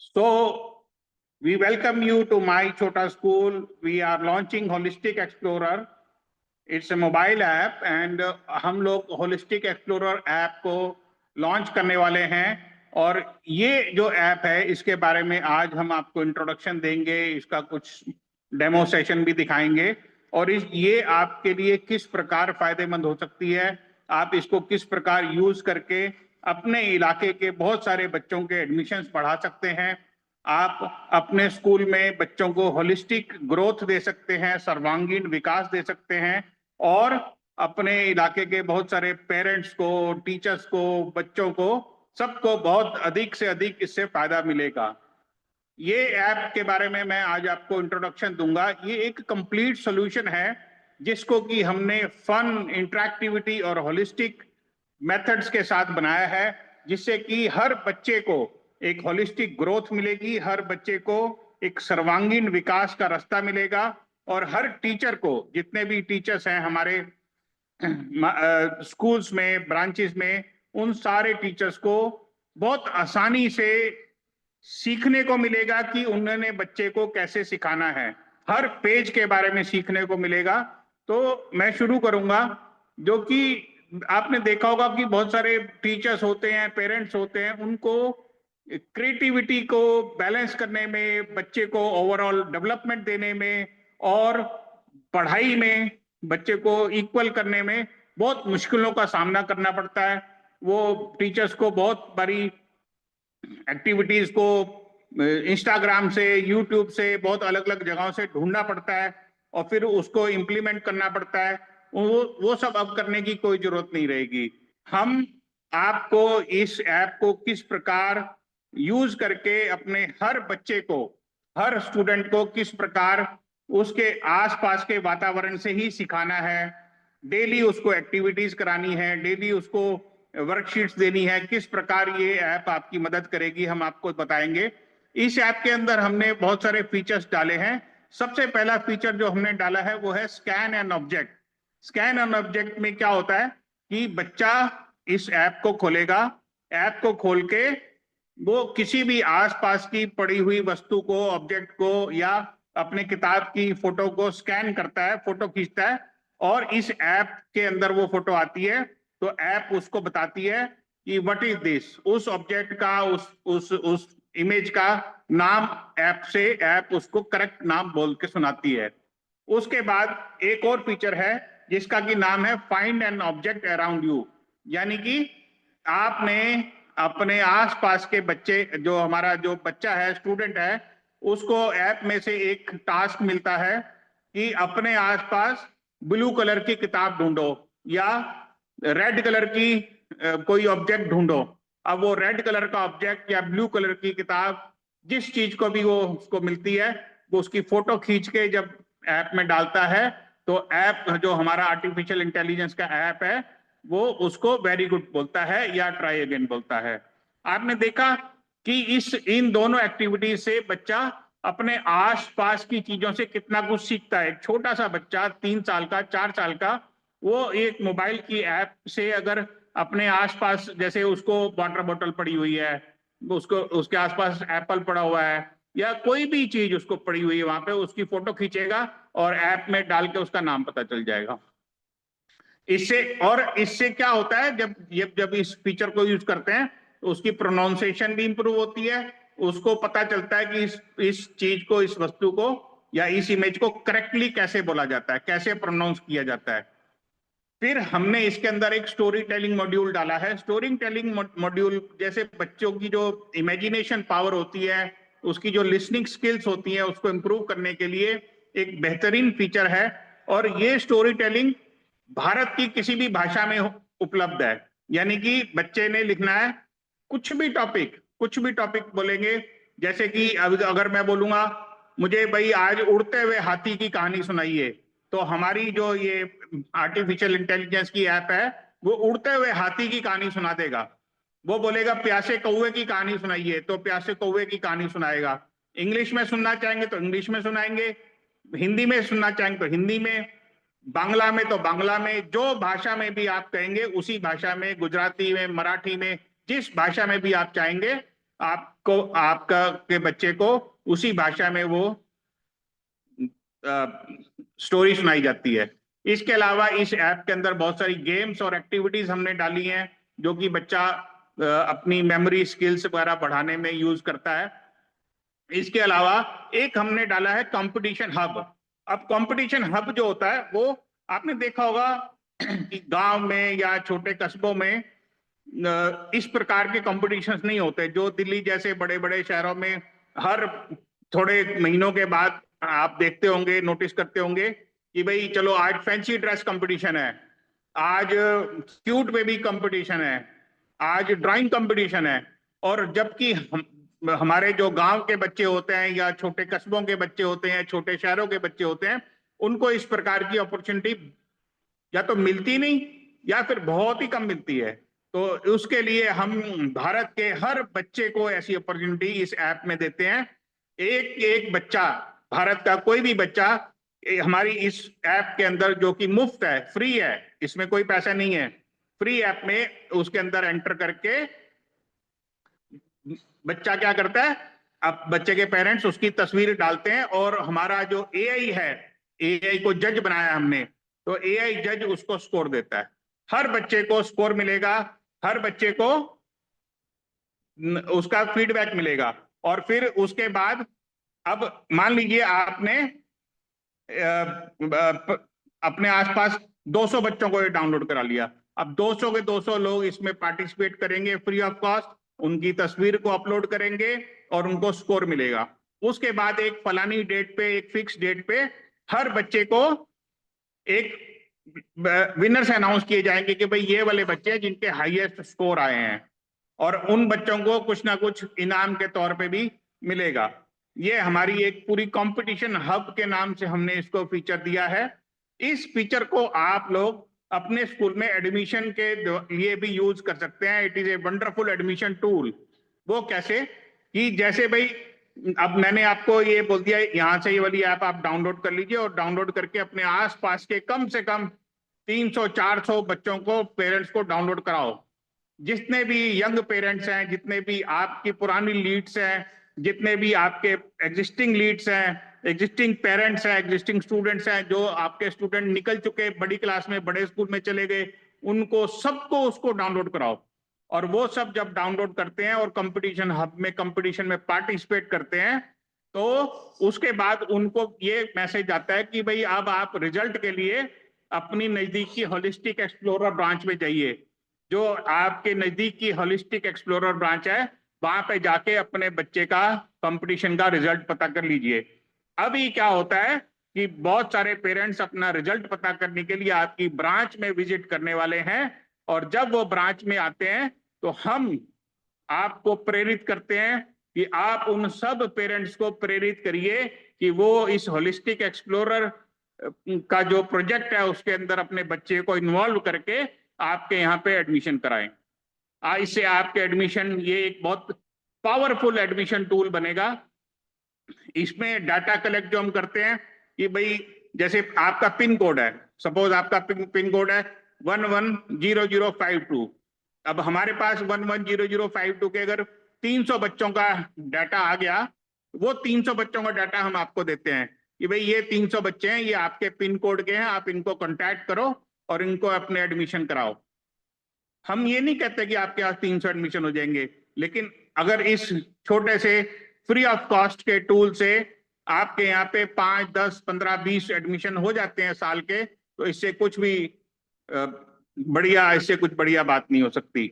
So, we welcome you to My Chota School. We are launching Holistic Explorer. It's a mobile app and हम लोग Holistic Explorer app को launch करने वाले हैं और ये जो ऐप है इसके बारे में आज हम आपको इंट्रोडक्शन देंगे, इसका कुछ डेमो सेशन भी दिखाएंगे और ये आपके लिए किस प्रकार फायदेमंद हो सकती है, आप इसको किस प्रकार यूज करके अपने इलाके के बहुत सारे बच्चों के एडमिशन्स बढ़ा सकते हैं। आप अपने स्कूल में बच्चों को होलिस्टिक ग्रोथ दे सकते हैं, सर्वांगीण विकास दे सकते हैं और अपने इलाके के बहुत सारे पेरेंट्स को, टीचर्स को, बच्चों को, सबको बहुत अधिक से अधिक इससे फायदा मिलेगा। ये ऐप के बारे में मैं आज आपको इंट्रोडक्शन दूंगा। ये एक कंप्लीट सॉल्यूशन है जिसको कि हमने फन, इंटरैक्टिविटी और होलिस्टिक मेथड्स के साथ बनाया है, जिससे कि हर बच्चे को एक होलिस्टिक ग्रोथ मिलेगी, हर बच्चे को एक सर्वांगीण विकास का रास्ता मिलेगा और हर टीचर को, जितने भी टीचर्स हैं हमारे स्कूल्स में, ब्रांचेस में, उन सारे टीचर्स को बहुत आसानी से सीखने को मिलेगा कि उन्होंने बच्चे को कैसे सिखाना है। हर पेज के बारे में सीखने को मिलेगा। तो मैं शुरू करूंगा, जो कि आपने देखा होगा कि बहुत सारे टीचर्स होते हैं, पेरेंट्स होते हैं, उनको क्रिएटिविटी को बैलेंस करने में, बच्चे को ओवरऑल डेवलपमेंट देने में और पढ़ाई में बच्चे को इक्वल करने में बहुत मुश्किलों का सामना करना पड़ता है। वो टीचर्स को बहुत बारी एक्टिविटीज को इंस्टाग्राम से, यूट्यूब से, बहुत अलग अलग जगहों से ढूंढना पड़ता है और फिर उसको इम्प्लीमेंट करना पड़ता है। वो सब अब करने की कोई जरूरत नहीं रहेगी। हम आपको इस ऐप को किस प्रकार यूज करके अपने हर बच्चे को, हर स्टूडेंट को किस प्रकार उसके आसपास के वातावरण से ही सिखाना है, डेली उसको एक्टिविटीज करानी है, डेली उसको वर्कशीट्स देनी है, किस प्रकार ये ऐप आपकी मदद करेगी, हम आपको बताएंगे। इस ऐप के अंदर हमने बहुत सारे फीचर्स डाले हैं। सबसे पहला फीचर जो हमने डाला है वो है scan an object. Scan an object में क्या होता है कि बच्चा इस ऐप को खोलेगा, ऐप को खोल के वो किसी भी आसपास की पड़ी हुई वस्तु को, ऑब्जेक्ट को या अपने किताब की फोटो को स्कैन करता है, फोटो खींचता है और इस ऐप के अंदर वो फोटो आती है। तो ऐप उसको बताती है कि व्हाट इज दिस, उस ऑब्जेक्ट का, उस इमेज का नाम ऐप से ऐप उसको करेक्ट नाम बोल के सुनाती है। उसके बाद एक और फीचर है जिसका कि नाम है find an object around you, यानी कि आपने अपने आसपास के बच्चे, जो हमारा जो बच्चा है, स्टूडेंट है, उसको ऐप में से एक टास्क मिलता है कि अपने आसपास ब्लू कलर की किताब ढूंढो या रेड कलर की कोई ऑब्जेक्ट ढूंढो। अब वो रेड कलर का ऑब्जेक्ट या ब्लू कलर की किताब, जिस चीज को भी वो उसको मिलती है, वो उसकी फोटो खींच के जब ऐप में डालता है तो ऐप, जो हमारा आर्टिफिशियल इंटेलिजेंस का ऐप है, वो उसको वेरी गुड बोलता है या ट्राई अगेन बोलता है। आपने देखा कि इन दोनों एक्टिविटीज से बच्चा अपने आसपास की चीजों से कितना कुछ सीखता है। एक छोटा सा बच्चा 3 साल का, 4 साल का, वो एक मोबाइल की ऐप से अगर अपने आसपास, जैसे उसको वाटर बोतल पड़ी हुई है, उसको उसके आसपास एप्पल पड़ा हुआ है या कोई भी चीज उसको पड़ी हुई है, वहां पे उसकी फोटो खींचेगा और ऐप में डाल के उसका नाम पता चल जाएगा। इससे क्या होता है, जब इस फीचर को यूज करते हैं तो उसकी प्रोनाउंसिएशन भी इंप्रूव होती है। उसको पता चलता है कि इस चीज को, इस वस्तु को या इस इमेज को करेक्टली कैसे बोला जाता है, कैसे प्रोनाउंस किया जाता है। फिर हमने इसके अंदर एक स्टोरी टेलिंग मॉड्यूल डाला है। स्टोरी टेलिंग मॉड्यूल जैसे बच्चों की जो इमेजिनेशन पावर होती है, उसकी जो लिसनिंग स्किल्स होती है, उसको इंप्रूव करने के लिए एक बेहतरीन फीचर है। और ये स्टोरी टेलिंग भारत की किसी भी भाषा में उपलब्ध है, यानी कि बच्चे ने लिखना है कुछ भी टॉपिक बोलेंगे। जैसे कि अगर मैं बोलूंगा मुझे भाई आज उड़ते हुए हाथी की कहानी सुनाइए, तो हमारी जो ये आर्टिफिशियल इंटेलिजेंस की ऐप है वो उड़ते हुए हाथी की कहानी सुना देगा। वो बोलेगा प्यासे कौवे की कहानी सुनाइए, तो प्यासे कौवे की कहानी सुनाएगा। इंग्लिश में सुनना चाहेंगे तो इंग्लिश में सुनाएंगे, हिंदी में सुनना चाहेंगे तो हिंदी में, बांग्ला में तो बांग्ला में, जो भाषा में भी आप कहेंगे उसी भाषा में, गुजराती में, मराठी में, जिस भाषा में भी आप चाहेंगे आपको आपका के बच्चे को उसी भाषा में वो स्टोरी सुनाई जाती है। इसके अलावा इस ऐप के अंदर बहुत सारी गेम्स और एक्टिविटीज हमने डाली हैं जो कि बच्चा अपनी मेमोरी स्किल्स वगैरह बढ़ाने में यूज करता है। इसके अलावा एक हमने डाला है कंपटीशन हब। अब कंपटीशन हब जो होता है वो आपने देखा होगा कि गांव में या छोटे कस्बों में इस प्रकार के कॉम्पिटिशन्स नहीं होते जो दिल्ली जैसे बड़े बड़े शहरों में हर थोड़े महीनों के बाद आप देखते होंगे, नोटिस करते होंगे कि भाई चलो आज फैंसी ड्रेस कंपटीशन है, आज क्यूट बेबी कंपटीशन है, आज ड्राइंग कंपटीशन है। और जबकि हमारे जो गांव के बच्चे होते हैं या छोटे कस्बों के बच्चे होते हैं, छोटे शहरों के बच्चे होते हैं, उनको इस प्रकार की अपॉर्चुनिटी या तो मिलती नहीं या फिर बहुत ही कम मिलती है। तो उसके लिए हम भारत के हर बच्चे को ऐसी अपॉर्चुनिटी इस ऐप में देते हैं। एक एक बच्चा, भारत का कोई भी बच्चा हमारी इस ऐप के अंदर, जो कि मुफ्त है, फ्री है, इसमें कोई पैसा नहीं है, फ्री ऐप में उसके अंदर एंटर करके बच्चा क्या करता है, अब बच्चे के पेरेंट्स उसकी तस्वीर डालते हैं और हमारा जो एआई है, एआई को जज बनाया हमने, तो एआई जज उसको स्कोर देता है। हर बच्चे को स्कोर मिलेगा, हर बच्चे को उसका फीडबैक मिलेगा। और फिर उसके बाद अब मान लीजिए आपने अपने आसपास 200 बच्चों को ये डाउनलोड करा लिया। अब 200 के 200 लोग इसमें पार्टिसिपेट करेंगे फ्री ऑफ कॉस्ट, उनकी तस्वीर को अपलोड करेंगे और उनको स्कोर मिलेगा। उसके बाद एक फलानी डेट पे, एक फिक्स डेट पे हर बच्चे को एक विनर्स अनाउंस किए जाएंगे कि भाई ये वाले बच्चे जिनके हाईएस्ट स्कोर आए हैं, और उन बच्चों को कुछ ना कुछ इनाम के तौर पे भी मिलेगा। ये हमारी एक पूरी कंपटीशन हब के नाम से हमने इसको फीचर दिया है। इस फीचर को आप लोग अपने स्कूल में एडमिशन के लिए भी यूज कर सकते हैं। It is a wonderful admission tool. वो कैसे कि जैसे भाई अब मैंने आपको ये बोल दिया यहां से ये वाली ऐप आप डाउनलोड कर लीजिए और डाउनलोड करके अपने आसपास के कम से कम 300-400 बच्चों को, पेरेंट्स को डाउनलोड कराओ। जितने भी यंग पेरेंट्स हैं, जितने भी आपकी पुरानी लीड्स हैं, जितने भी आपके एग्जिस्टिंग लीड्स हैं, एग्जिस्टिंग पेरेंट्स हैं, एग्जिस्टिंग स्टूडेंट्स हैं, जो आपके स्टूडेंट निकल चुके, बड़ी क्लास में, बड़े स्कूल में चले गए, उनको सबको उसको डाउनलोड कराओ। और वो सब जब डाउनलोड करते हैं और कंपटीशन हब में, कंपटीशन में पार्टिसिपेट करते हैं, तो उसके बाद उनको ये मैसेज आता है कि भाई अब आप रिजल्ट के लिए अपनी नजदीकी होलिस्टिक एक्सप्लोरर ब्रांच में जाइए। जो आपके नजदीक की होलिस्टिक एक्सप्लोरर ब्रांच है, वहां पे जाके अपने बच्चे का कंपटीशन का रिजल्ट पता कर लीजिए। अभी क्या होता है कि बहुत सारे पेरेंट्स अपना रिजल्ट पता करने के लिए आपकी ब्रांच में विजिट करने वाले हैं, और जब वो ब्रांच में आते हैं तो हम आपको प्रेरित करते हैं कि आप उन सब पेरेंट्स को प्रेरित करिए कि वो इस होलिस्टिक एक्सप्लोरर का जो प्रोजेक्ट है उसके अंदर अपने बच्चे को इन्वॉल्व करके आपके यहाँ पे एडमिशन कराएं। इससे आपके एडमिशन, ये एक बहुत पावरफुल एडमिशन टूल बनेगा। इसमें डाटा कलेक्ट जो हम करते हैं कि भाई जैसे आपका पिन कोड है, सपोज आपका पिन कोड है 110052। अब हमारे पास 110052 के अगर 300 बच्चों का डाटा आ गया, वो 300 बच्चों का डाटा हम आपको देते हैं कि भाई ये 300 बच्चे हैं, ये आपके पिन कोड के हैं, आप इनको कांटेक्ट करो और इनको अपने एडमिशन कराओ। हम ये नहीं कहते कि आपके पास 300 एडमिशन हो जाएंगे, लेकिन अगर इस छोटे से फ्री ऑफ कॉस्ट के टूल से आपके यहाँ पे 5, 10, 15, 20 एडमिशन हो जाते हैं साल के, तो इससे कुछ भी इससे कुछ बढ़िया बात नहीं हो सकती।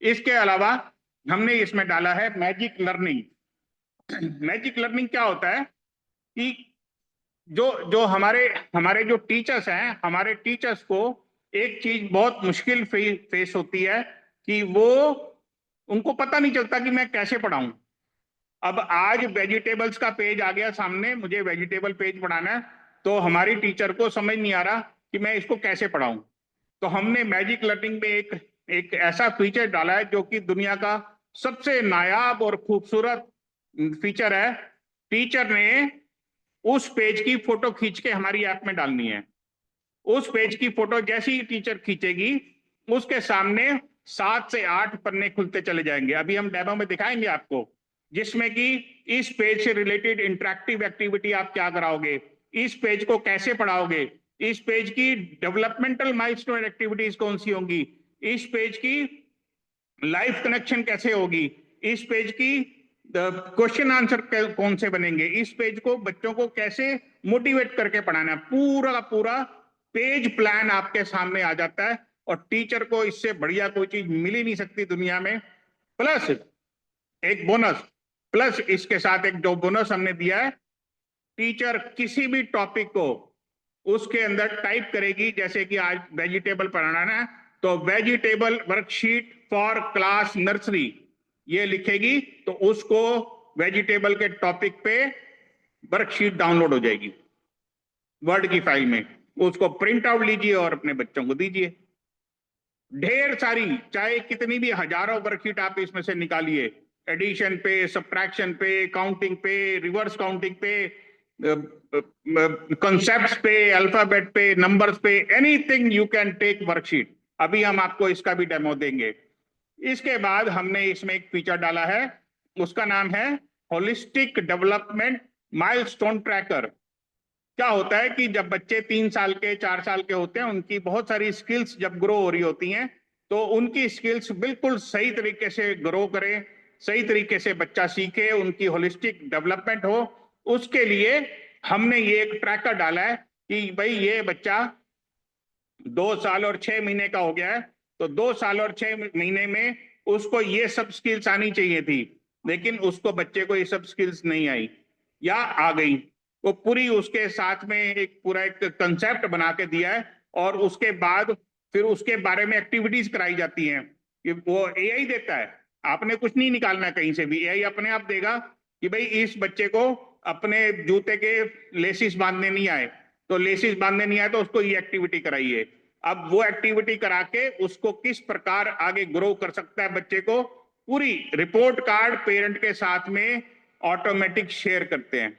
इसके अलावा हमने इसमें डाला है मैजिक लर्निंग। मैजिक लर्निंग क्या होता है कि जो हमारे जो टीचर्स हैं, हमारे टीचर्स को एक चीज बहुत मुश्किल फेस होती है कि उनको पता नहीं चलता कि मैं कैसे पढ़ाऊं। अब आज वेजिटेबल्स का पेज आ गया सामने, मुझे वेजिटेबल पेज पढ़ाना है, तो हमारी टीचर को समझ नहीं आ रहा कि मैं इसको कैसे पढ़ाऊं। तो हमने मैजिक लर्निंग में एक ऐसा फीचर डाला है जो कि दुनिया का सबसे नायाब और खूबसूरत फीचर है। टीचर ने उस पेज की फोटो खींच के हमारी ऐप में डालनी है। उस पेज की फोटो जैसी ही टीचर खींचेगी, उसके सामने 7 से 8 पन्ने खुलते चले जाएंगे। अभी हम डेमो में दिखाएंगे आपको जिसमें कि इस पेज से रिलेटेड इंटरेक्टिव एक्टिविटी आप क्या कराओगे, इस पेज को कैसे पढ़ाओगे, इस पेज की डेवलपमेंटल माइलस्टोन एक्टिविटीज कौन सी होंगी, इस पेज की लाइफ कनेक्शन कैसे होगी, इस पेज की क्वेश्चन आंसर कौन से बनेंगे, इस पेज को बच्चों को कैसे मोटिवेट करके पढ़ाना है, पूरा का पूरा पेज प्लान आपके सामने आ जाता है। और टीचर को इससे बढ़िया कोई चीज मिल ही नहीं सकती दुनिया में। प्लस एक बोनस, प्लस इसके साथ एक जो बोनस हमने दिया है, टीचर किसी भी टॉपिक को उसके अंदर टाइप करेगी, जैसे कि आज वेजिटेबल पढ़ाना है तो vegetable worksheet for class nursery ये लिखेगी, तो उसको वेजिटेबल के टॉपिक पे वर्कशीट डाउनलोड हो जाएगी वर्ड की फाइल में, उसको प्रिंट आउट लीजिए और अपने बच्चों को दीजिए। ढेर सारी, चाहे कितनी भी हजारों वर्कशीट आप इसमें से निकालिए, एडिशन पे, सब्ट्रैक्शन पे, काउंटिंग पे, रिवर्स काउंटिंग पे, कॉन्सेप्ट्स पे, अल्फाबेट पे, नंबर्स पे, anything you can take worksheet. अभी हम आपको इसका भी डेमो देंगे। इसके बाद हमने इसमें एक फीचर डाला है, उसका नाम है होलिस्टिक डेवलपमेंट माइलस्टोन ट्रैकर। क्या होता है कि जब बच्चे 3 साल के 4 साल के होते हैं, उनकी बहुत सारी स्किल्स जब ग्रो हो रही होती हैं, तो उनकी स्किल्स बिल्कुल सही तरीके से ग्रो करें, सही तरीके से बच्चा सीखे, उनकी होलिस्टिक डेवलपमेंट हो। उसके लिए हमने ये एक ट्रैकर डाला है कि भाई ये बच्चा 2 साल और 6 महीने का हो गया है, तो 2 साल और 6 महीने में उसको ये सब स्किल्स आनी चाहिए थी, लेकिन उसको बच्चे को ये सब स्किल्स नहीं आई या आ गई। वो पूरी उसके साथ में एक पूरा एक कंसेप्ट बना के दिया है, और उसके बाद फिर उसके बारे में एक्टिविटीज कराई जाती हैं कि वो एआई देता है, आपने कुछ नहीं निकालना कहीं से भी, एआई अपने आप देगा कि भाई इस बच्चे को अपने जूते के लेसिस बांधने नहीं आए, तो लेसिस बांधने नहीं आए तो उसको ये एक्टिविटी कराइए। अब वो एक्टिविटी करा के उसको किस प्रकार आगे ग्रो कर सकता है बच्चे को, पूरी रिपोर्ट कार्ड पेरेंट के साथ में ऑटोमेटिक शेयर करते हैं।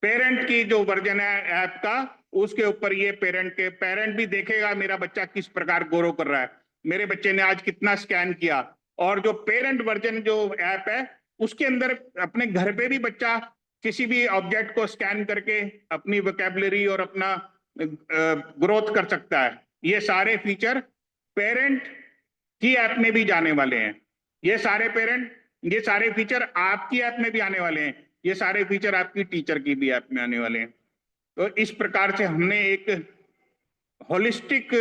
पेरेंट की जो वर्जन है ऐप का, उसके ऊपर ये पेरेंट भी देखेगा मेरा बच्चा किस प्रकार ग्रो कर रहा है, मेरे बच्चे ने आज कितना स्कैन किया। और जो पेरेंट वर्जन जो ऐप है, उसके अंदर अपने घर पे भी बच्चा किसी भी ऑब्जेक्ट को स्कैन करके अपनी वोकैबुलरी और अपना ग्रोथ कर सकता है। ये सारे फीचर पेरेंट की ऐप में भी जाने वाले हैं। ये सारे फीचर आपकी ऐप में भी आने वाले हैं, ये सारे फीचर आपकी टीचर की भी ऐप में आने वाले हैं। तो इस प्रकार से हमने एक होलिस्टिक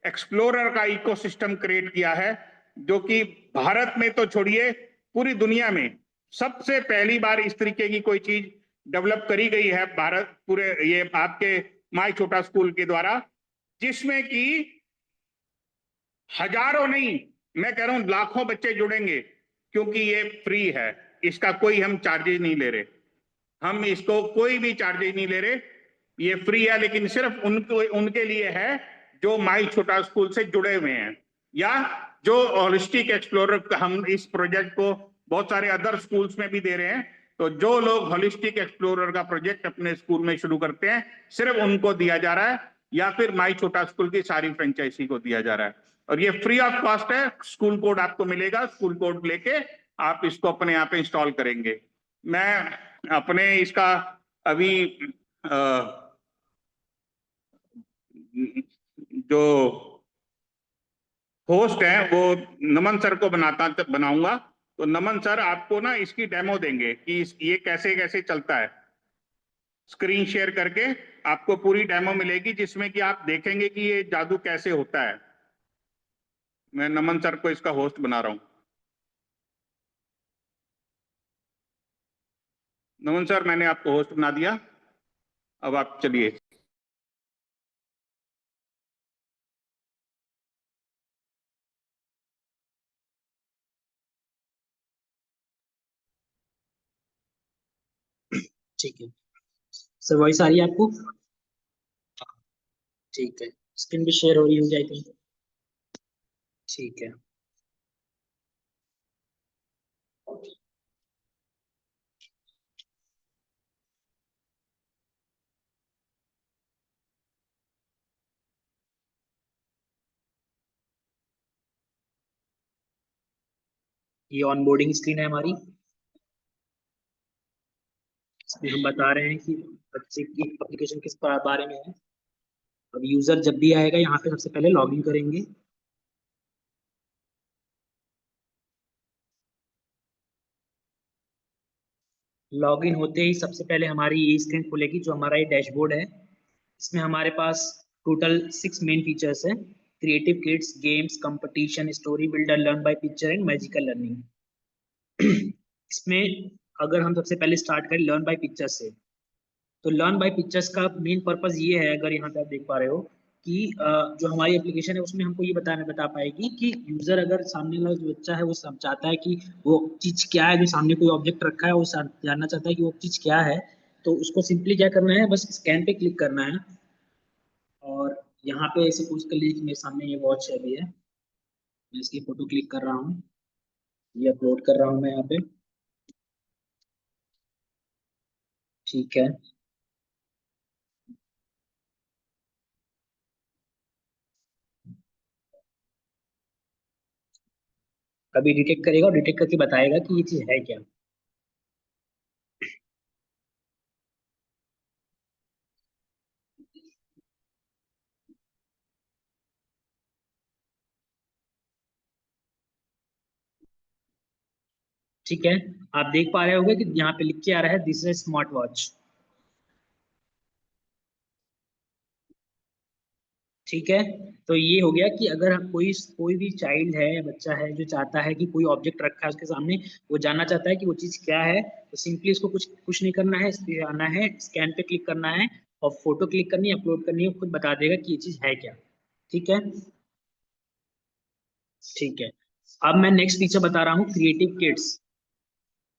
एक्सप्लोरर का इकोसिस्टम क्रिएट किया है, जो कि भारत में तो छोड़िए, पूरी दुनिया में सबसे पहली बार इस तरीके की कोई चीज डेवलप करी गई है भारत, पूरे ये आपके माय छोटा स्कूल के द्वारा, जिसमें कि हजारों नहीं, मैं कह रहा हूं लाखों बच्चे जुड़ेंगे, क्योंकि ये फ्री है, इसका कोई हम चार्जेस नहीं ले रहे, हम इसको कोई भी चार्जेस नहीं ले रहे, ये फ्री है, लेकिन सिर्फ उनके लिए है जो माई छोटा स्कूल से जुड़े हुए हैं, या जो होलिस्टिक एक्सप्लोरर, हम इस प्रोजेक्ट को बहुत सारे अदर स्कूल्स में भी दे रहे हैं, तो जो लोग होलिस्टिक एक्सप्लोरर का प्रोजेक्ट अपने स्कूल में शुरू करते हैं, सिर्फ उनको दिया जा रहा है, या फिर माई छोटा स्कूल की सारी फ्रेंचाइजी को दिया जा रहा है। और ये फ्री ऑफ कॉस्ट है, स्कूल कोड आपको मिलेगा, स्कूल कोड लेके आप इसको अपने यहाँ पे इंस्टॉल करेंगे। मैं अपने इसका अभी जो होस्ट है वो नमन सर को बनाऊंगा, तो नमन सर आपको ना इसकी डेमो देंगे कि ये कैसे कैसे चलता है, स्क्रीन शेयर करके आपको पूरी डेमो मिलेगी, जिसमें कि आप देखेंगे कि ये जादू कैसे होता है। मैं नमन सर को इसका होस्ट बना रहा हूं। नमन सर, मैंने आपको होस्ट बना दिया, अब आप चलिए। ठीक है सर, वॉइस आ रही है आपको? ठीक है, स्क्रीन भी शेयर हो रही होगी आई थिंक। ठीक है, ये ऑनबोर्डिंग स्क्रीन है हमारी। इसमें हम बता रहे हैं कि बच्चे की एप्लीकेशन किस बारे में है। अब यूजर जब भी आएगा यहाँ पे सबसे पहले लॉगिन करेंगे। लॉगिन होते ही सबसे पहले हमारी ये स्क्रीन खुलेगी जो हमारा ये डैशबोर्ड है। इसमें हमारे पास टोटल 6 मेन फीचर्स है। Creative kids, games, competition, story builder, learn by picture and magical learning. इसमें अगर हम सबसे पहले स्टार्ट करें लर्न बाय पिक्चर से, तो लर्न बाय पिक्चर्स का मेन पर्पस ये है, अगर यहाँ पे आप देख पा रहे हो कि जो हमारी एप्लीकेशन है उसमें हमको ये बता पाएगी कि यूजर अगर सामने वाला जो बच्चा है वो सब चाहता है कि वो चीज क्या है, जो सामने कोई ऑब्जेक्ट रखा है वो जानना चाहता है कि वो चीज क्या है, तो उसको सिंपली क्या करना है, बस स्कैन पे क्लिक करना है। और यहाँ पे ऐसे कुछ कर लीजिए कि मेरे सामने ये वॉच है अभी है, मैं इसकी फोटो क्लिक कर रहा हूँ, ये अपलोड कर रहा हूँ मैं यहाँ पे। ठीक है, अभी डिटेक्ट करेगा और डिटेक्ट करके बताएगा कि ये चीज है क्या। ठीक है, आप देख पा रहे होंगे कि यहाँ पे लिख के आ रहा है दिस इज स्मार्ट वॉच। ठीक है, तो ये हो गया कि अगर कोई कोई भी चाइल्ड है या बच्चा है जो चाहता है कि कोई ऑब्जेक्ट रखा है उसके सामने, वो जानना चाहता है कि वो चीज क्या है, तो सिंपली इसको कुछ कुछ नहीं करना है, इस पे आना है, स्कैन पे क्लिक करना है और फोटो क्लिक करनी है, अपलोड करनी है, वो खुद बता देगा कि ये चीज है क्या। ठीक है। ठीक है, अब मैं नेक्स्ट फीचर बता रहा हूँ क्रिएटिव किड्स,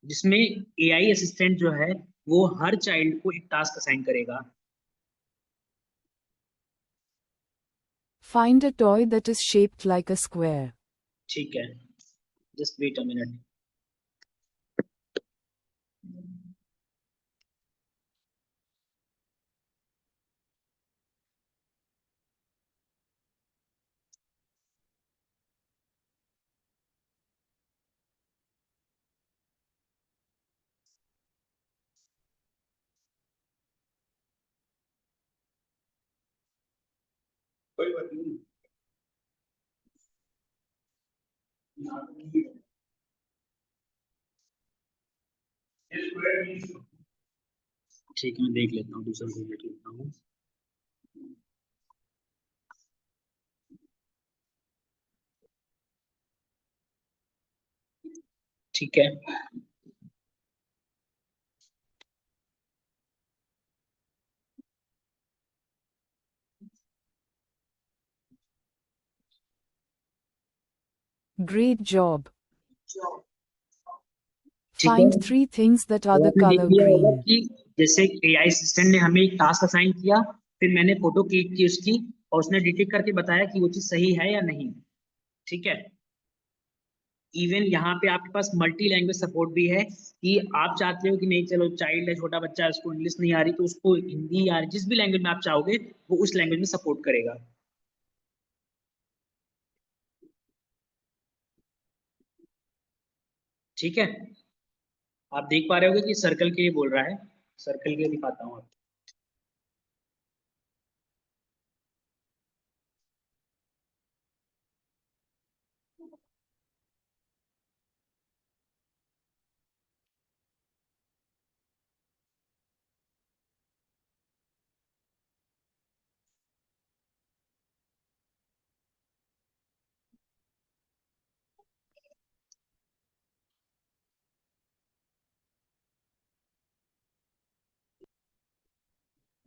जिसमें एआई असिस्टेंट जो है वो हर चाइल्ड को एक टास्क असाइन करेगा। Find a toy that is shaped like a square. ठीक है, जस्ट वेट अ मिनट। ठीक है, मैं देख लेता हूँ, दूसरा कोई देख लेता हूँ। ठीक है, Great job. ठीक Find है, 3 things that are तो the आपने देख color लिया होगा green. कि जैसे एआई असिस्टेंट ने हमें एक टास्क असाइन किया, फिर मैंने फोटो क्लिक की उसकी और उसने डिटेक्ट करके बताया कि वो चीज सही है या नहीं। ठीक है, इवन यहाँ पे आपके पास मल्टी लैंग्वेज सपोर्ट भी है कि आप चाहते हो कि नहीं, चलो चाइल्ड है, छोटा बच्चा है, उसको इंग्लिश नहीं आ रही, तो उसको हिंदी या जिस भी लैंग्वेज में आप चाहोगे वो उस लैंग्वेज में सपोर्ट करेगा। ठीक है, आप देख पा रहे होगे कि सर्कल के लिए बोल रहा है, सर्कल के लिए दिखाता हूँ।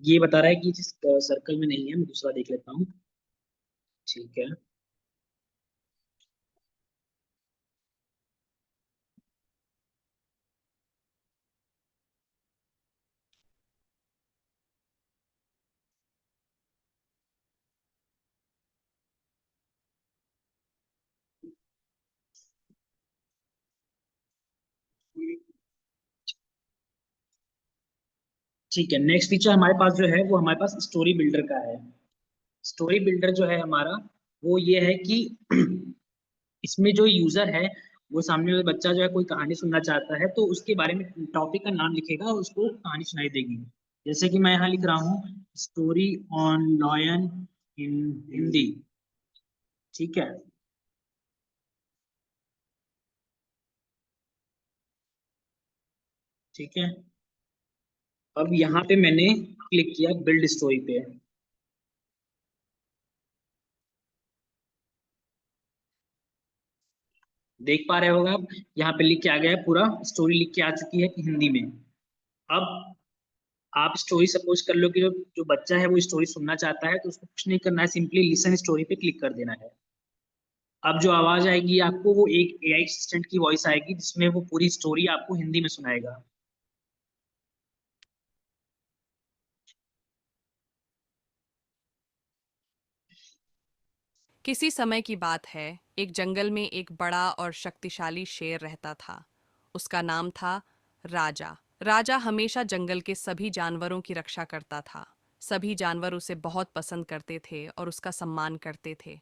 ये बता रहा है कि जिस सर्कल में नहीं है, मैं दूसरा देख लेता हूँ। ठीक है, ठीक है, नेक्स्ट फीचर हमारे पास जो है वो हमारे पास स्टोरी बिल्डर का है। स्टोरी बिल्डर जो है हमारा, वो ये है कि इसमें जो यूजर है वो सामने वाला बच्चा जो है कोई कहानी सुनना चाहता है तो उसके बारे में टॉपिक का नाम लिखेगा और उसको कहानी सुनाई देगी। जैसे कि मैं यहाँ लिख रहा हूँ स्टोरी ऑन लॉयन इन हिंदी, ठीक है। ठीक है, अब यहाँ पे मैंने क्लिक किया बिल्ड स्टोरी पे। देख पा रहे होगा आप, यहाँ पे लिख के आ गया है, पूरा स्टोरी लिख के आ चुकी है कि हिंदी में। अब आप स्टोरी सपोज कर लो कि जो बच्चा है वो स्टोरी सुनना चाहता है तो उसको कुछ नहीं करना है, सिंपली लिसन स्टोरी पे क्लिक कर देना है। अब जो आवाज आएगी आपको वो एक एआई असिस्टेंट की वॉइस आएगी जिसमें वो पूरी स्टोरी आपको हिंदी में सुनाएगा। किसी समय की बात है, एक जंगल में एक बड़ा और शक्तिशाली शेर रहता था। उसका नाम था राजा। राजा हमेशा जंगल के सभी जानवरों की रक्षा करता था। सभी जानवर उसे बहुत पसंद करते थे और उसका सम्मान करते थे।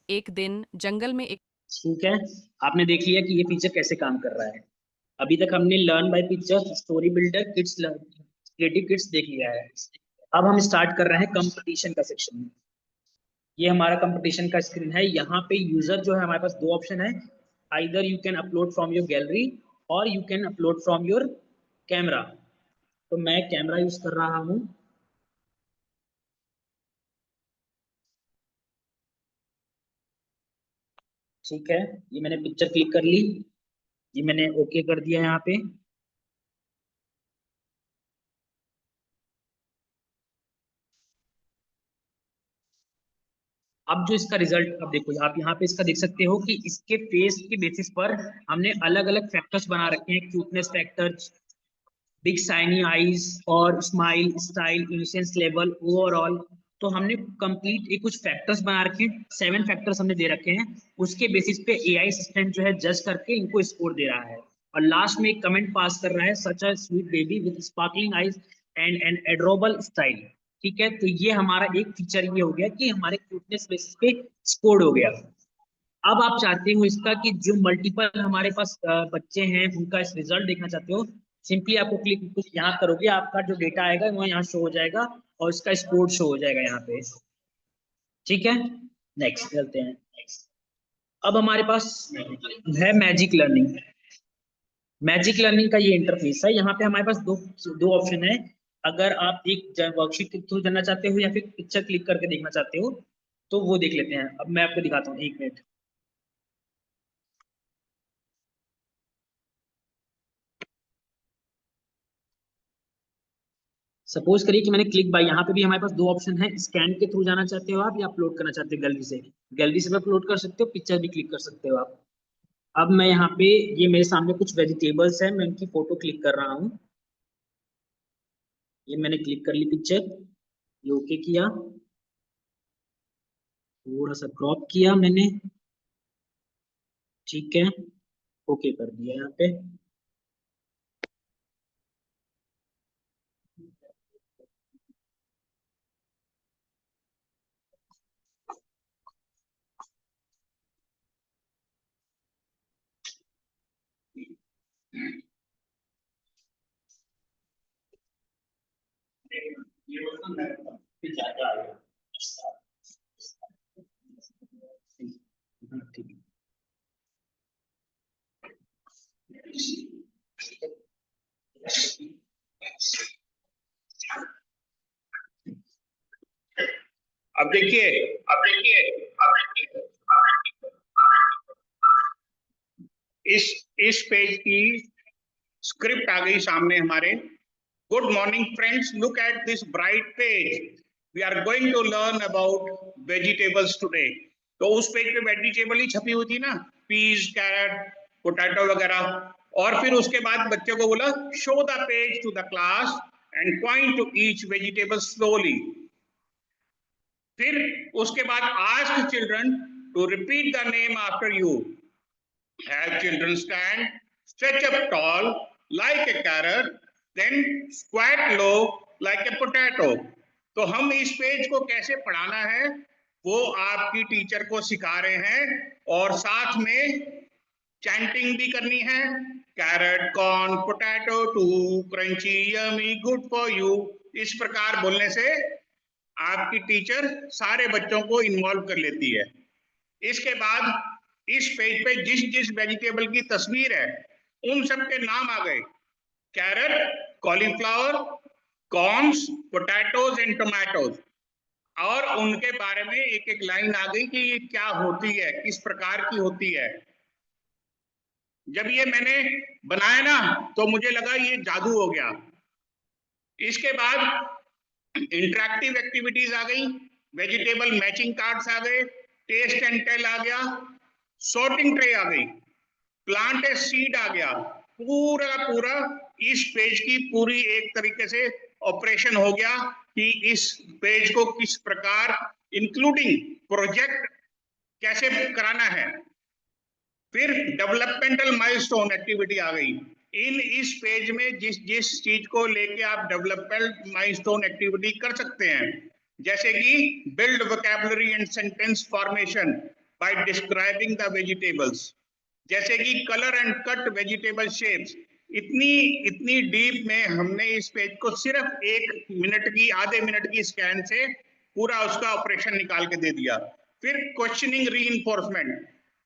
एक दिन जंगल में एक ठीक है, आपने देख लिया कि ये फीचर कैसे काम कर रहा है। अभी तक हमने learn by pictures, story builder, kids creative kids देख लिया है। अब हम स्टार्ट कर रहे हैं कंपटीशन का सेक्शन। ये हमारा कंपटीशन का स्क्रीन है। यहाँ पे यूजर जो है हमारे पास दो ऑप्शन है, either you can upload from your gallery और you can upload from your camera. तो मैं कैमरा यूज कर रहा हूँ। ठीक है, ये मैंने पिक्चर क्लिक कर ली, ये मैंने ओके कर दिया यहाँ पे। अब जो इसका रिजल्ट, अब देखो आप यहाँ पे इसका देख सकते हो कि इसके फेस के बेसिस पर हमने अलग अलग फैक्टर्स बना रखे हैं, cuteness factor, big shiny eyes और smile, style, innocence level, overall. तो हमने कंप्लीट एक कुछ फैक्टर्स बना रखे हैं, 7 फैक्टर्स हमने दे रखे हैं। उसके बेसिस पे एआई असिस्टेंट जो है जज करके इनको स्कोर दे रहा है और लास्ट में एक कमेंट पास कर रहा है, such a sweet baby with sparkling eyes and an adorable style. ठीक है, तो ये हमारा एक फीचर ये हो गया कि हमारे क्यूटनेस बेसिस पे स्कोर्ड हो गया। अब आप चाहते हो इसका कि जो मल्टीपल हमारे पास बच्चे हैं उनका इस रिजल्ट देखना चाहते हो, सिंपली आपको क्लिक कुछ यहाँ करोगे, आपका जो डेटा आएगा वो यहाँ शो हो जाएगा और इसका स्कोर शो हो जाएगा यहाँ पे। ठीक है, नेक्स्ट चलते हैं। अब हमारे पास है मैजिक लर्निंग। मैजिक लर्निंग का ये इंटरफेस है। यहाँ पे हमारे पास दो दो ऑप्शन है। अगर आप एक वर्कशीट के थ्रू जानना चाहते हो या फिर पिक्चर क्लिक करके देखना चाहते हो तो वो देख लेते हैं। अब मैं आपको दिखाता हूँ, 1 मिनट। सपोज करिए कि मैंने क्लिक बाय, यहाँ पे भी हमारे पास दो ऑप्शन है, स्कैन के थ्रू जाना चाहते हो आप या अपलोड करना चाहते हो गैलरी से। गैलरी से भी अपलोड कर सकते हो, पिक्चर भी क्लिक कर सकते हो आप। अब मैं यहाँ पे, ये मेरे सामने कुछ वेजिटेबल्स है, मैं उनकी फोटो क्लिक कर रहा हूँ। ये मैंने क्लिक कर ली पिक्चर, ये ओके किया, थोड़ा सा क्रॉप किया मैंने, ठीक है, ओके कर दिया यहाँ पे। ठीक है। अब देखिए, इस पेज की स्क्रिप्ट आ गई सामने हमारे। Good morning friends, look at this bright page, we are going to learn about vegetables today. तो उस पेज पे वेजिटेबल ही छपी हुई थी ना, पीज, कैरेट, पोटैटो वगैरह। और फिर उसके बाद बच्चे को बोला show the page to the class and point to each vegetable slowly. फिर उसके बाद ask children to repeat the name after you. Have children stand, stretch up tall like a carrot, then squat low like a potato. तो हम इस page को कैसे पढ़ाना है वो आपकी टीचर को सिखा रहे हैं और साथ में चैंटिंग भी करनी है, carrot, corn, potato, too crunchy, yummy, good for you. इस प्रकार बोलने से आपकी टीचर सारे बच्चों को इन्वॉल्व कर लेती है। इसके बाद इस पेज पे जिस जिस वेजिटेबल की तस्वीर है उन सब के नाम आ गए, carrot, cauliflower, corns, potatoes and tomatoes, और उनके बारे में एक एक लाइन आ गई कि ये क्या होती है, किस प्रकार की होती है। जब ये मैंने बनाया ना तो मुझे लगा ये जादू हो गया। इसके बाद इंटरैक्टिव एक्टिविटीज आ गई, वेजिटेबल मैचिंग कार्ड्स आ गए, टेस्ट एंड टेल आ गया, सॉर्टिंग ट्रे आ गई, प्लांट ए सीड आ गया। पूरा पूरा इस पेज की पूरी एक तरीके से ऑपरेशन हो गया कि इस पेज को किस प्रकार इंक्लूडिंग प्रोजेक्ट कैसे कराना है। फिर डेवलपमेंटल माइलस्टोन एक्टिविटी आ गई। इस पेज में जिस जिस चीज को लेके आप डेवलपमेंट माइलस्टोन एक्टिविटी कर सकते हैं, जैसे कि build vocabulary and sentence formation by describing the vegetables, जैसे कि colour and cut vegetable shapes. इतनी डीप में हमने इस पेज को सिर्फ 1 मिनट की, आधे मिनट की स्कैन से पूरा उसका ऑपरेशन निकाल के दे दिया। फिर questioning reinforcement,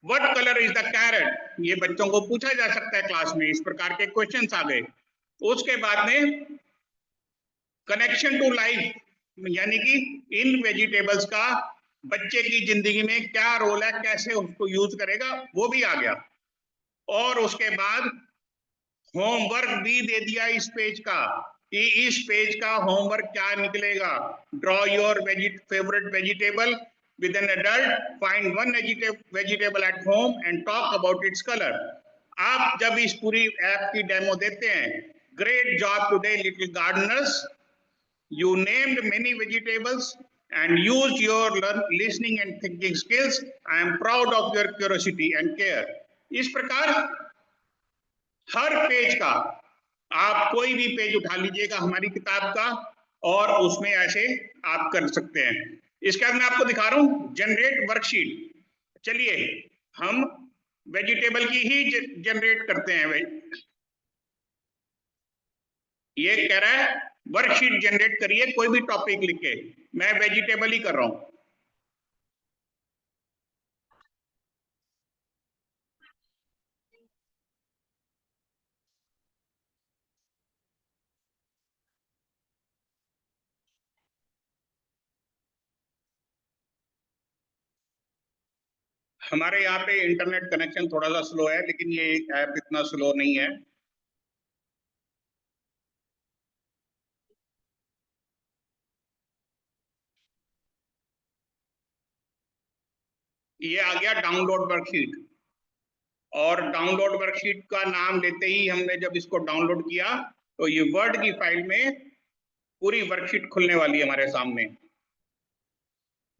what colour is the carat, ये बच्चों को पूछा जा सकता है क्लास में, इस प्रकार के क्वेश्चंस आ गए। उसके बाद में कनेक्शन टू लाइफ, यानी कि इन वेजिटेबल्स का बच्चे की जिंदगी में क्या रोल है, कैसे उसको यूज करेगा, वो भी आ गया। और उसके बाद होमवर्क भी दे दिया इस पेज का कि इस पेज का होमवर्क क्या निकलेगा। Draw your favourite vegetable with an adult, find one vegetable at home and talk about its color. आप जब इस पूरी ऐप की डेमो देते हैं, great job today little gardeners, you named many vegetables and used your listening and thinking skills. I am proud of your curiosity and care. इस प्रकार हर page का, आप कोई भी पेज उठा लीजिएगा हमारी किताब का और उसमें ऐसे आप कर सकते हैं। इसके बाद मैं आपको दिखा रहा हूं जनरेट वर्कशीट। चलिए हम वेजिटेबल की ही जनरेट करते हैं भाई। ये कह रहा है वर्कशीट जनरेट करिए कोई भी टॉपिक लिख के, मैं वेजिटेबल ही कर रहा हूं। हमारे यहाँ पे इंटरनेट कनेक्शन थोड़ा सा स्लो है, लेकिन ये ऐप इतना स्लो नहीं है। ये आ गया डाउनलोड वर्कशीट, और डाउनलोड वर्कशीट का नाम लेते ही हमने जब इसको डाउनलोड किया तो ये वर्ड की फाइल में पूरी वर्कशीट खुलने वाली है हमारे सामने।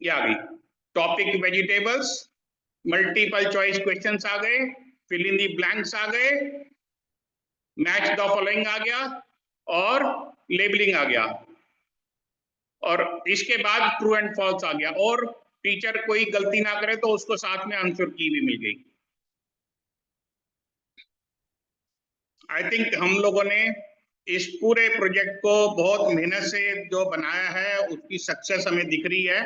ये आ गई, topic vegetables, multiple choice questions आ गए, फिल इन दी ब्लैंक्स आ गए, मैच द फॉलोइंग आ गया और लेबलिंग आ गया, और इसके बाद ट्रू एंड फॉल्स आ गया, और टीचर कोई गलती ना करे तो उसको साथ में आंसर की भी मिल गई। आई थिंक हम लोगों ने इस पूरे प्रोजेक्ट को बहुत मेहनत से जो बनाया है उसकी सक्सेस हमें दिख रही है।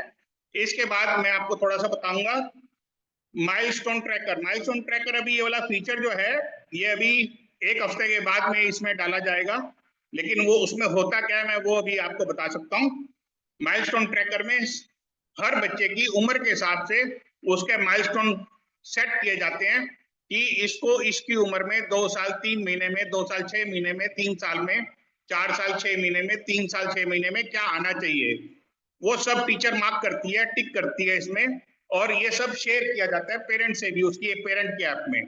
इसके बाद मैं आपको थोड़ा सा बताऊंगा माइलस्टोन ट्रैकर। माइलस्टोन ट्रैकर अभी ये वाला फीचर जो है ये अभी 1 हफ्ते के बाद में इसमें डाला जाएगा, लेकिन वो उसमें होता क्या है मैं वो अभी आपको बता सकता हूँ। माइलस्टोन ट्रैकर में हर बच्चे की उम्र के हिसाब से उसके माइलस्टोन सेट किए जाते हैं कि इसको इसकी उम्र में 2 साल 3 महीने में, 2 साल 6 महीने में, 3 साल में, 4 साल 6 महीने में, 3 साल 6 महीने में क्या आना चाहिए, वो सब टीचर मार्क करती है, टिक करती है इसमें, और ये सब शेयर किया जाता है पेरेंट से भी, उसकी एक पेरेंट के ऐप में।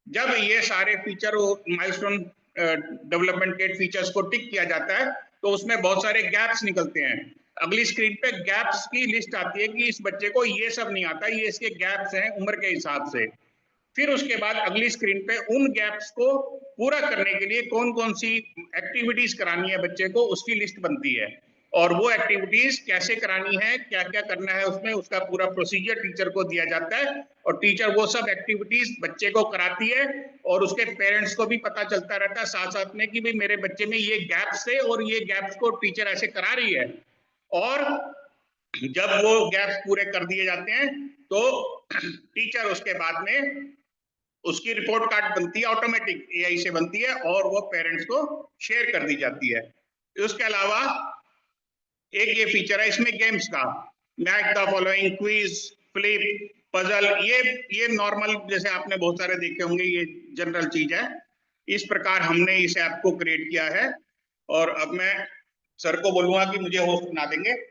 जब ये सारे फीचर माइलस्टोन डेवलपमेंट के फीचर्स को टिक किया जाता है तो उसमें बहुत सारे गैप्स निकलते हैं। अगली स्क्रीन पे गैप्स की लिस्ट आती है कि इस बच्चे को ये सब नहीं आता, ये इसके गैप्स हैं उम्र के हिसाब से। फिर उसके बाद अगली स्क्रीन पे उन गैप्स को पूरा करने के लिए कौन कौन सी एक्टिविटीज करानी है बच्चे को उसकी लिस्ट बनती है, और वो एक्टिविटीज कैसे करानी है, क्या क्या करना है उसमें, उसका पूरा प्रोसीजर टीचर को दिया जाता है और टीचर वो सब एक्टिविटीज बच्चे को कराती है और उसके पेरेंट्स को भी पता चलता रहता है साथ साथ में कि भाई मेरे बच्चे में ये गैप्स थे और ये गैप्स को टीचर ऐसे करा रही है। और जब वो गैप्स पूरे कर दिए जाते हैं तो टीचर उसके बाद में उसकी रिपोर्ट कार्ड बनती है, ऑटोमेटिक एआई से बनती है और वो पेरेंट्स को शेयर कर दी जाती है। उसके अलावा एक ये फीचर है इसमें गेम्स का, match the following, quiz, flip, puzzle, ये नॉर्मल जैसे आपने बहुत सारे देखे होंगे, ये जनरल चीज है। इस प्रकार हमने इस ऐप को क्रिएट किया है और अब मैं सर को बोलूंगा कि मुझे होस्ट बना देंगे।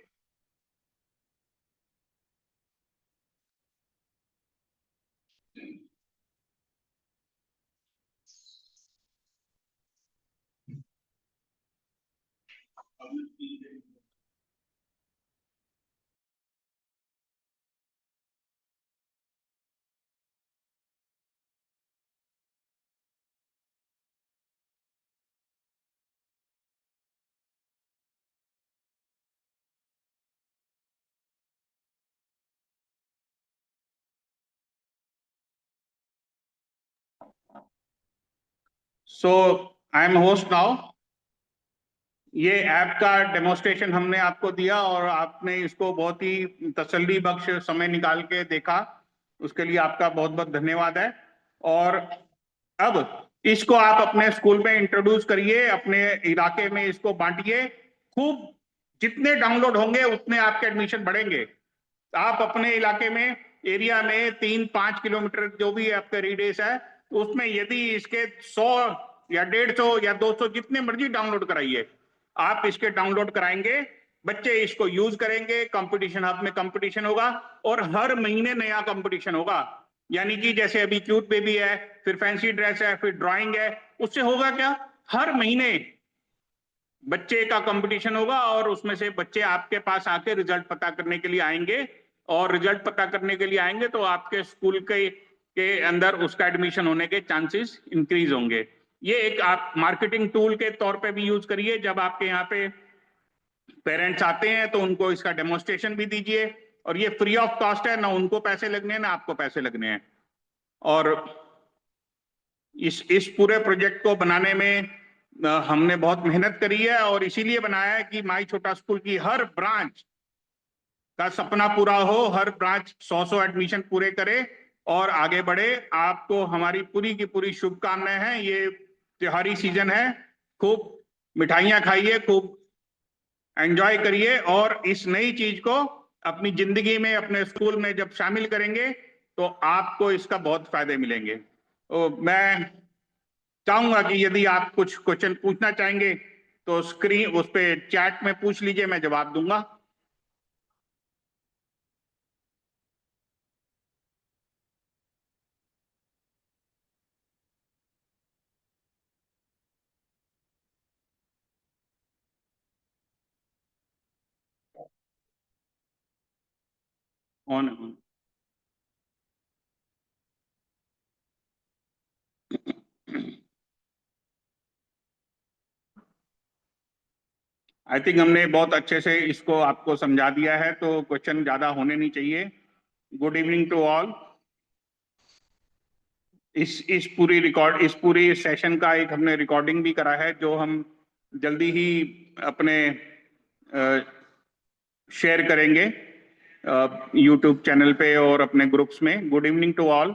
सो आई एम होस्ट नाउ। ये ऐप का डेमोस्ट्रेशन हमने आपको दिया और आपने इसको बहुत ही तसल्ली बख्श समय निकाल के देखा, उसके लिए आपका बहुत बहुत धन्यवाद है। और अब इसको आप अपने स्कूल में इंट्रोड्यूस करिए, अपने इलाके में इसको बांटिए, खूब जितने डाउनलोड होंगे उतने आपके एडमिशन बढ़ेंगे। आप अपने इलाके में, एरिया में 3-5 किलोमीटर जो भी आपका रेडियस है उसमें यदि इसके 100 या 150 या 200 जितने मर्जी डाउनलोड कराइए, आप इसके डाउनलोड कराएंगे, बच्चे इसको यूज करेंगे, कंपटीशन हब में कंपटीशन होगा और हर महीने नया कंपटीशन होगा। यानी कि जैसे अभी क्यूट बेबी है, फिर फैंसी ड्रेस है, फिर ड्राइंग है, उससे होगा क्या, हर महीने बच्चे का कंपटीशन होगा और उसमें से बच्चे आपके पास आके रिजल्ट पता करने के लिए आएंगे और रिजल्ट पता करने के लिए आएंगे तो आपके स्कूल के अंदर उसका एडमिशन होने के चांसेस इंक्रीज होंगे। ये एक आप मार्केटिंग टूल के तौर पे भी यूज करिए। जब आपके यहाँ पे पेरेंट्स आते हैं तो उनको इसका डेमोन्स्ट्रेशन भी दीजिए और ये फ्री ऑफ कॉस्ट है, ना उनको पैसे लगने हैं ना आपको पैसे लगने हैं। और इस पूरे प्रोजेक्ट को बनाने में हमने बहुत मेहनत करी है और इसीलिए बनाया है कि माई छोटा स्कूल की हर ब्रांच का सपना पूरा हो, हर ब्रांच 100 एडमिशन पूरे करे और आगे बढ़े। आपको हमारी पूरी की पूरी शुभकामनाएं हैं। ये त्योहारी सीजन है, खूब मिठाइयां खाइए, खूब एंजॉय करिए और इस नई चीज को अपनी जिंदगी में, अपने स्कूल में जब शामिल करेंगे तो आपको इसका बहुत फायदे मिलेंगे। तो मैं चाहूंगा कि यदि आप कुछ क्वेश्चन पूछना चाहेंगे तो स्क्रीन उस पे चैट में पूछ लीजिए, मैं जवाब दूंगा। ऑन आई थिंक हमने बहुत अच्छे से इसको आपको समझा दिया है तो क्वेश्चन ज्यादा होने नहीं चाहिए। Good evening to all. इस पूरी सेशन का एक हमने रिकॉर्डिंग भी करा है जो हम जल्दी ही अपने शेयर करेंगे यूट्यूब चैनल पे और अपने ग्रुप्स में। Good evening to all.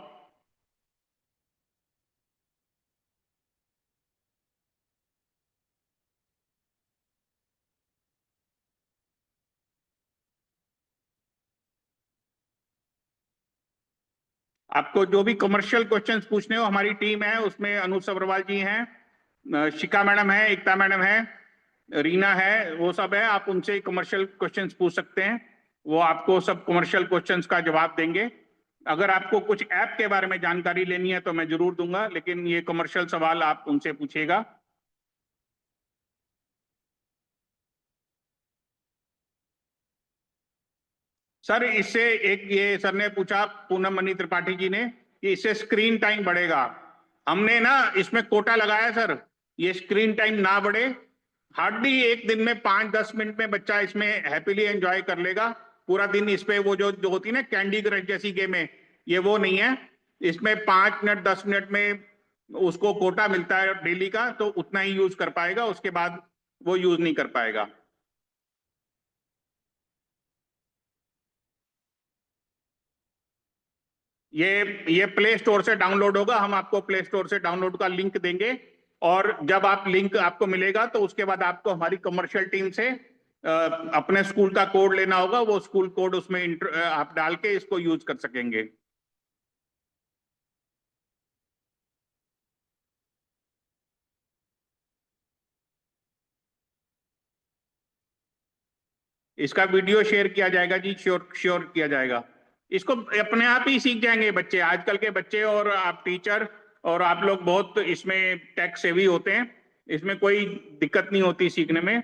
आपको जो भी कमर्शियल क्वेश्चंस पूछने हो, हमारी टीम है उसमें अनु सब्रवाल जी हैं, शिखा मैडम है, एकता मैडम है, रीना है, वो सब है। आप उनसे कमर्शियल क्वेश्चंस पूछ सकते हैं, वो आपको सब कमर्शियल क्वेश्चंस का जवाब देंगे। अगर आपको कुछ ऐप के बारे में जानकारी लेनी है तो मैं जरूर दूंगा, लेकिन ये कमर्शियल सवाल आप उनसे पूछिएगा। सर इससे एक ये सर ने पूछा, पूनम मणि त्रिपाठी जी ने, कि इससे स्क्रीन टाइम बढ़ेगा। हमने ना इसमें कोटा लगाया सर, ये स्क्रीन टाइम ना बढ़े हार्डली एक दिन में 5-10 मिनट में बच्चा इसमें हैप्पीली एंजॉय कर लेगा पूरा दिन। इस पे वो जो होती है ना कैंडी क्रश जैसी गेम है, ये वो नहीं है। इसमें 5 मिनट 10 मिनट में उसको कोटा मिलता है डेली का, तो उतना ही यूज कर पाएगा, उसके बाद वो यूज नहीं कर पाएगा। ये प्ले स्टोर से डाउनलोड होगा, हम आपको प्ले स्टोर से डाउनलोड का लिंक देंगे, और जब आप लिंक आपको मिलेगा तो उसके बाद आपको हमारी कमर्शियल टीम से अपने स्कूल का कोड लेना होगा, वो स्कूल कोड उसमें आप डाल के इसको यूज कर सकेंगे। इसका वीडियो शेयर किया जाएगा जी, श्योर श्योर किया जाएगा। इसको अपने आप ही सीख जाएंगे बच्चे, आजकल के बच्चे, और आप टीचर और आप लोग बहुत इसमें टेक सेवी होते हैं, इसमें कोई दिक्कत नहीं होती सीखने में।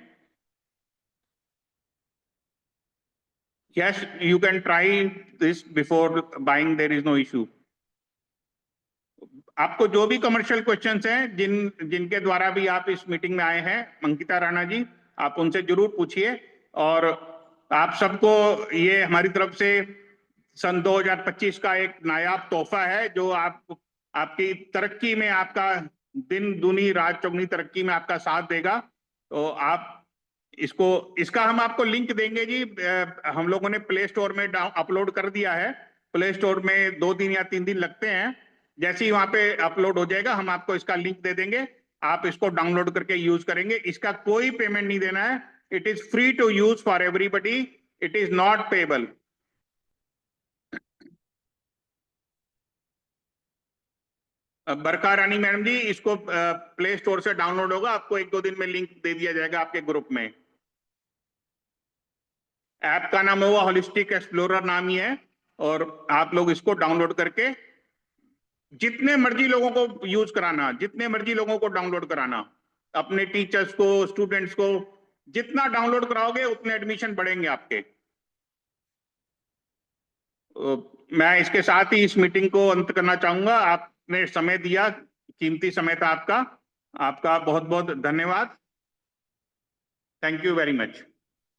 Yes, you can try this before buying, there is no issue. आपको जो भी कमर्शियल क्वेश्चंस हैं, जिनके द्वारा भी आप इस मीटिंग में आए हैं, अंकिता राणा जी, आप उनसे जरूर पूछिए। और आप सबको ये हमारी तरफ से सन 2025 का एक नायाब तोहफा है, जो आपकी तरक्की में, आपका दिन दुनी रात चौगनी तरक्की में आपका साथ देगा। तो आप इसका हम आपको लिंक देंगे जी। हम लोगों ने प्ले स्टोर में अपलोड कर दिया है। प्ले स्टोर में 2 दिन या 3 दिन लगते हैं। जैसे ही वहां पे अपलोड हो जाएगा, हम आपको इसका लिंक दे देंगे, आप इसको डाउनलोड करके यूज करेंगे। इसका कोई पेमेंट नहीं देना है, it is free to use for everybody, it is not payable. Barkha Rani madam ji, इसको प्ले स्टोर से डाउनलोड होगा, आपको 1-2 दिन में लिंक दे दिया जाएगा आपके ग्रुप में। ऐप का नाम होगा होलिस्टिक एक्सप्लोरर नाम ही है, और आप लोग इसको डाउनलोड करके जितने मर्जी लोगों को यूज कराना, जितने मर्जी लोगों को डाउनलोड कराना, अपने टीचर्स को, स्टूडेंट्स को, जितना डाउनलोड कराओगे उतने एडमिशन बढ़ेंगे आपके। मैं इसके साथ ही इस मीटिंग को अंत करना चाहूंगा। आपने समय दिया, कीमती समय था आपका बहुत बहुत धन्यवाद। Thank you very much.